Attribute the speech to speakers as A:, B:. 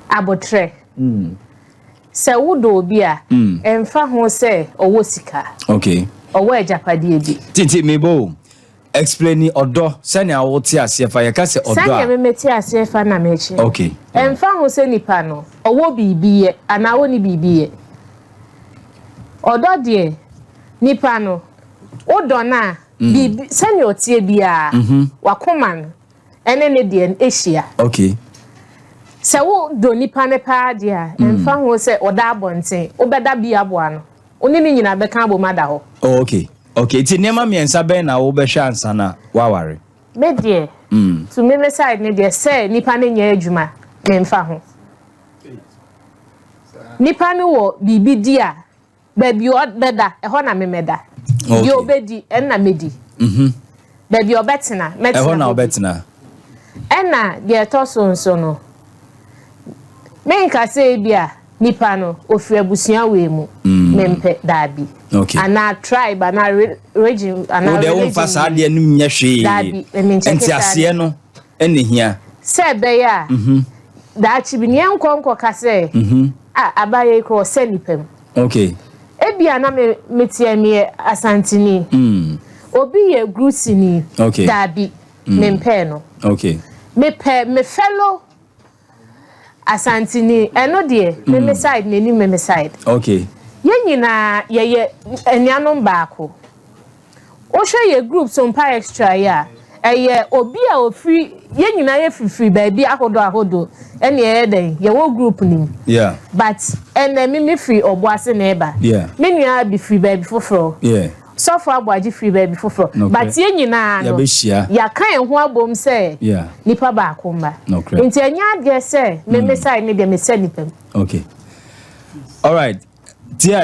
A: abotre se wodo obi a emfa ho se owo sika
B: okay
A: owo ejapade bi
B: titi mebo explain odo sani awote asefa ye ka se odo
A: sani me meti asefa na mechi
B: okay
A: emfa ho se nipa no owo bibiye ana woni bibiye odo de nipa no odo na bibi sani otie bia wakoma no ene ne de ehia
B: okay
A: se wo do nipa ne pa de a emfa ho se oda abonten obeda bia boa no oni ni nyina beka abomada ho
B: okay okay ti nema miensa ben na wo be hwa ansa na waware
A: me de to me side ne de se nipa ne nya adwuma me mfa ho nipa ne wo bibi di a baby obeda ho na me meda di obedi en na medi baby obetena metina
B: ho na obetena
A: ena de toso nso no menka se bia nipa no ofri abusia we mu mempe dabi
B: okay
A: ana tribe ana region ana
B: religion o de won fasa de anu nya hwe
A: dabi
B: enti ase no ene hia
A: se be ya da chi bi ne enkonko ka se abaye ko se nipam
B: okay
A: ebia na metie me asantini obi ye grusini
B: okay
A: dabi mempe no
B: okay
A: me fellow asantini eno de me side neni me side
B: okay
A: ye nyina ye enianom baako o hwe ye group SOMPA extra ya eye obi a ofri ye nyina ye free baabi ahodo ene ye den ye wo group nim
B: yeah
A: but ene me free oboase na eba
B: yeah
A: me nua be free baabi foforo
B: yeah
A: so for agbaji free baabi foforo but ye nyina no ya kan ho abom se
B: yeah
A: nipa baako mba
B: okay
A: nti enya de se me side ne de me se nipa
B: okay all right